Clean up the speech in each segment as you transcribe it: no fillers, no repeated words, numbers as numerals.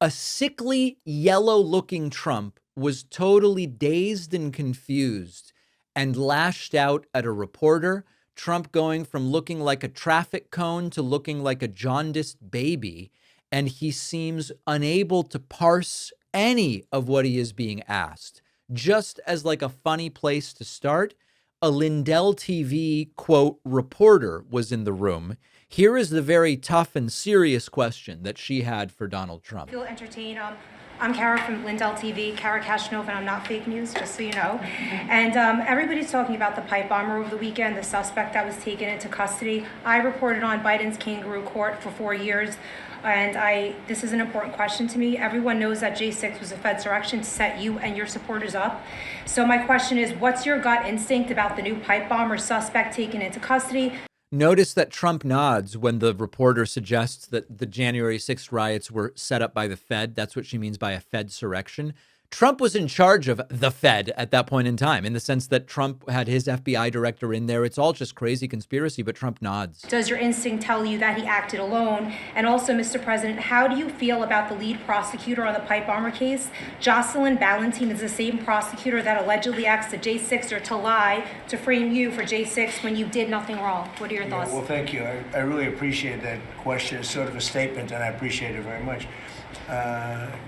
A sickly, yellow-looking Trump was totally dazed and confused and lashed out at a reporter. Trump going from looking like a traffic cone to looking like a jaundiced baby. And he seems unable to parse any of what he is being asked. Just as like a funny place to start, a Lindell TV, quote, reporter was in the room. Here is the very tough and serious question that she had for Donald Trump. Feel entertained. I'm Kara from Lindell TV, Kara Kashnov, and I'm not fake news, just so you know. And everybody's talking about the pipe bomber over the weekend, the suspect that was taken into custody. I reported on Biden's kangaroo court for 4 years, and this is an important question to me. Everyone knows that J6 was a Fed's direction to set you and your supporters up. So my question is, what's your gut instinct about the new pipe bomber suspect taken into custody? Notice that Trump nods when the reporter suggests that the January 6th riots were set up by the Fed. That's what she means by a Fedsurrection. Trump was in charge of the Fed at that point in time, in the sense that Trump had his FBI director in there. It's all just crazy conspiracy, but Trump nods. Does your instinct tell you that he acted alone? And also, Mr. President, how do you feel about the lead prosecutor on the pipe bomber case? Jocelyn Ballantine is the same prosecutor that allegedly asked the J6er to lie to frame you for J6 when you did nothing wrong. What are your thoughts? Well, thank you. I really appreciate that question. It's sort of a statement, and I appreciate it very much.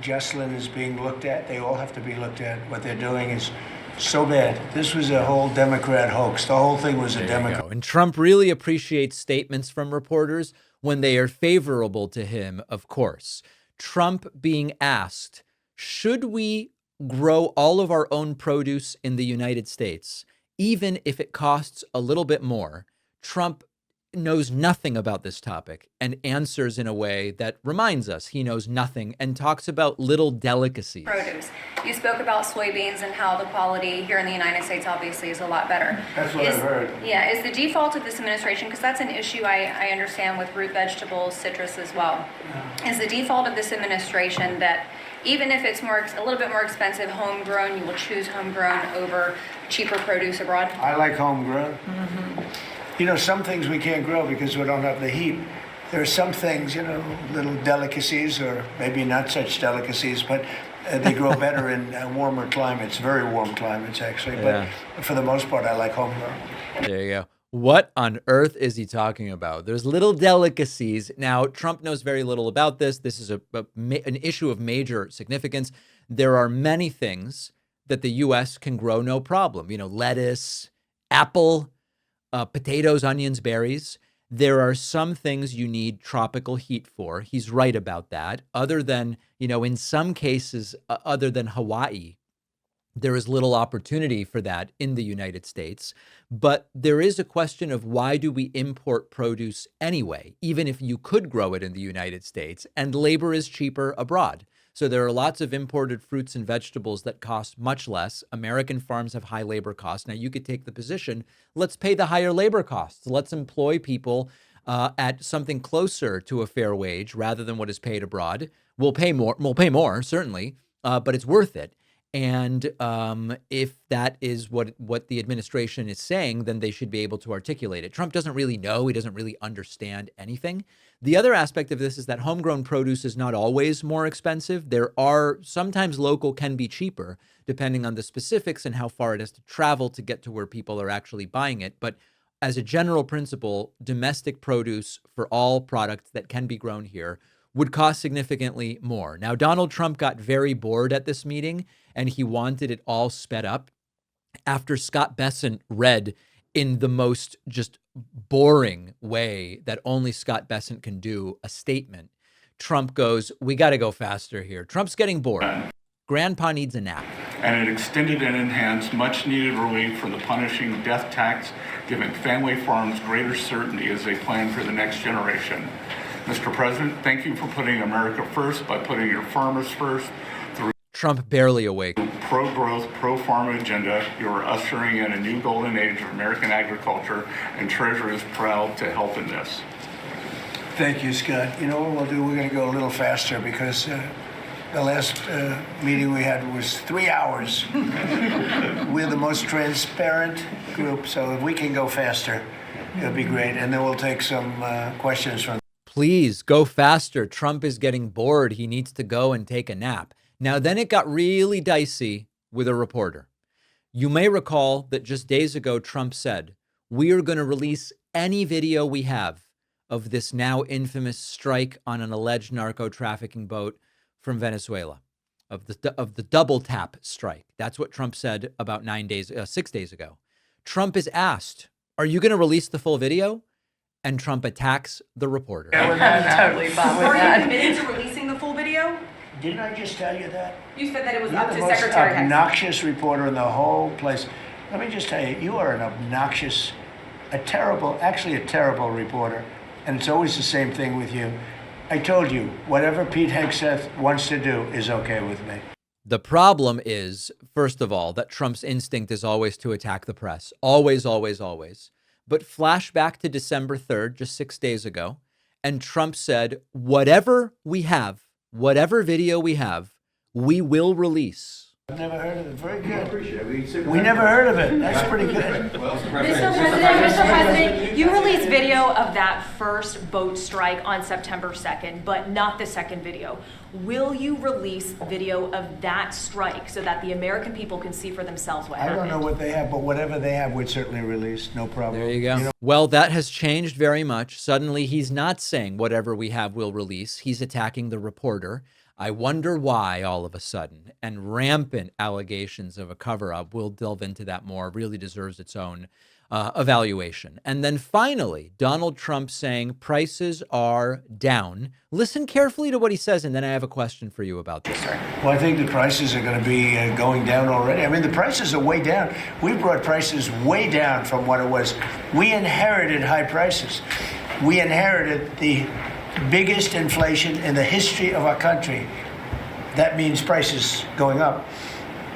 Jocelyn is being looked at. They all have to be looked at. What they're doing is so bad. This was a whole Democrat hoax. The whole thing was a Democrat. And Trump really appreciates statements from reporters when they are favorable to him, of course. Trump being asked, should we grow all of our own produce in the United States, even if it costs a little bit more? Trump knows nothing about this topic and answers in a way that reminds us he knows nothing and talks about little delicacies. Produce. You spoke about soybeans and how the quality here in the United States obviously is a lot better. That's what I've heard. Yeah, is the default of this administration, because that's an issue I understand with root vegetables, citrus as well, is the default of this administration that even if it's a little bit more expensive homegrown, you will choose homegrown over cheaper produce abroad? I like homegrown. You know, some things we can't grow because we don't have the heat. There are some things, you know, little delicacies, or maybe not such delicacies, but they grow better in warmer climates, very warm climates, actually. Yeah. But for the most part, I like homegrown. There you go. What on earth is he talking about? There's little delicacies. Now, Trump knows very little about this. This is an issue of major significance. There are many things that the U.S. can grow no problem. You know, lettuce, apple, potatoes, onions, berries. There are some things you need tropical heat for. He's right about that. Other than, you know, in some cases, other than Hawaii, there is little opportunity for that in the United States. But there is a question of why do we import produce anyway, even if you could grow it in the United States, and labor is cheaper abroad. So there are lots of imported fruits and vegetables that cost much less. American farms have high labor costs. Now, you could take the position, let's pay the higher labor costs. Let's employ people at something closer to a fair wage rather than what is paid abroad. We'll pay more, certainly, but it's worth it. And if that is what the administration is saying, then they should be able to articulate it. Trump doesn't really know. He doesn't really understand anything. The other aspect of this is that homegrown produce is not always more expensive. There are sometimes local can be cheaper, depending on the specifics and how far it has to travel to get to where people are actually buying it. But as a general principle, domestic produce for all products that can be grown here would cost significantly more. Now, Donald Trump got very bored at this meeting, and he wanted it all sped up. After Scott Bessent read in the most just boring way that only Scott Bessent can do a statement, Trump goes, we got to go faster here. Trump's getting bored. Grandpa needs a nap. And it extended and enhanced much-needed relief for the punishing death tax, giving family farms greater certainty as they plan for the next generation. Mr. President, thank you for putting America first by putting your farmers first. Trump barely awake. Pro-growth, pro-farm agenda, you are ushering in a new golden age of American agriculture, and Treasury is proud to help in this. Thank you, Scott. You know what we'll do? We're going to go a little faster because the last meeting we had was 3 hours. We're the most transparent group, so if we can go faster, it'll be great. And then we'll take some questions from please go faster. Trump is getting bored. He needs to go and take a nap. Now, then it got really dicey with a reporter. You may recall that just days ago, Trump said, we are going to release any video we have of this now infamous strike on an alleged narco trafficking boat from Venezuela, of the double tap strike. That's what Trump said about 6 days ago. Trump is asked, are you going to release the full video? And Trump attacks the reporter. I'm totally fine with Are you that. committed to releasing the full video? Didn't I just tell you that? You said that it was You're up the to most Secretary Hicks. obnoxious reporter in the whole place. Let me just tell you, you are an obnoxious, a terrible reporter. And it's always the same thing with you. I told you, whatever Pete Hegseth wants to do is okay with me. The problem is, first of all, that Trump's instinct is always to attack the press. Always, always, always. But flash back to December 3rd, just 6 days ago, and Trump said, whatever we have, whatever video we have, we will release. I've never heard of it. Very good. We never heard of it. That's pretty good. Mr. President, you released video of that first boat strike on September 2nd, but not the second video. Will you release video of that strike so that the American people can see for themselves what I happened? don't know what they have, but whatever they have, we'd certainly release. No problem. There you go. Well, that has changed very much. Suddenly, he's not saying whatever we have we'll release. He's attacking the reporter. I wonder why all of a sudden. And rampant allegations of a cover-up, we'll delve into that more, really deserves its own evaluation. And then finally, Donald Trump saying prices are down. Listen carefully to what he says, and then I have a question for you about this. Well, I think the prices are going to be going down already. I mean, the prices are way down. We brought prices way down from what it was. We inherited high prices. We inherited the biggest inflation in the history of our country. That means prices going up.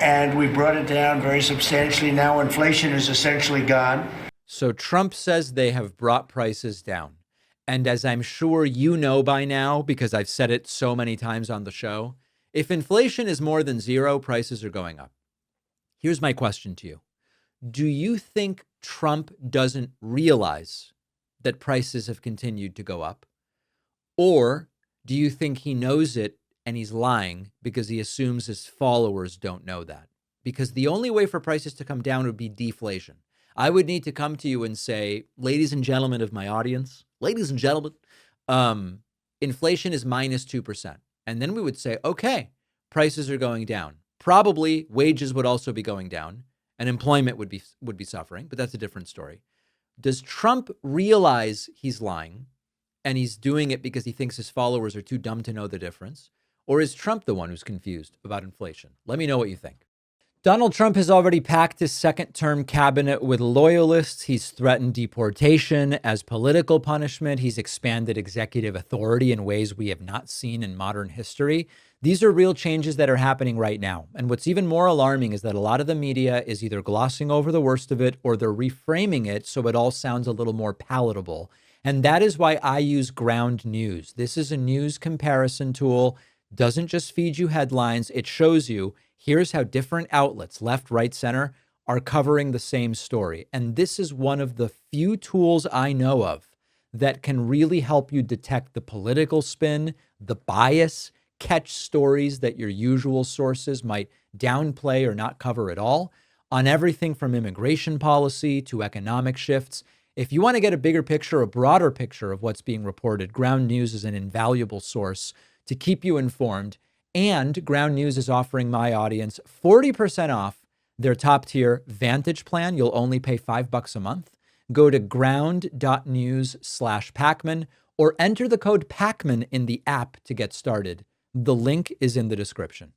And we brought it down very substantially. Now inflation is essentially gone. So Trump says they have brought prices down. And as I'm sure you know by now, because I've said it so many times on the show, if inflation is more than zero, prices are going up. Here's my question to you. Do you think Trump doesn't realize that prices have continued to go up? Or do you think he knows it and he's lying because he assumes his followers don't know that? Because the only way for prices to come down would be deflation. I would need to come to you and say, ladies and gentlemen of my audience, ladies and gentlemen, inflation is minus 2%. And then we would say, okay, prices are going down. Probably wages would also be going down and employment would be suffering, but that's a different story. Does Trump realize he's lying and he's doing it because he thinks his followers are too dumb to know the difference? Or is Trump the one who's confused about inflation? Let me know what you think. Donald Trump has already packed his second-term cabinet with loyalists. He's threatened deportation as political punishment. He's expanded executive authority in ways we have not seen in modern history. These are real changes that are happening right now. And what's even more alarming is that a lot of the media is either glossing over the worst of it or they're reframing it so it all sounds a little more palatable. And that is why I use Ground News. This is a news comparison tool. Doesn't just feed you headlines. It shows you here's how different outlets, left, right, center, are covering the same story. And this is one of the few tools I know of that can really help you detect the political spin, the bias, catch stories that your usual sources might downplay or not cover at all, on everything from immigration policy to economic shifts. If you want to get a bigger picture, a broader picture of what's being reported, Ground News is an invaluable source to keep you informed. And Ground News is offering my audience 40% off their top tier Vantage plan. You'll only pay $5 a month. Go to ground.news/Pakman or enter the code Pakman in the app to get started. The link is in the description.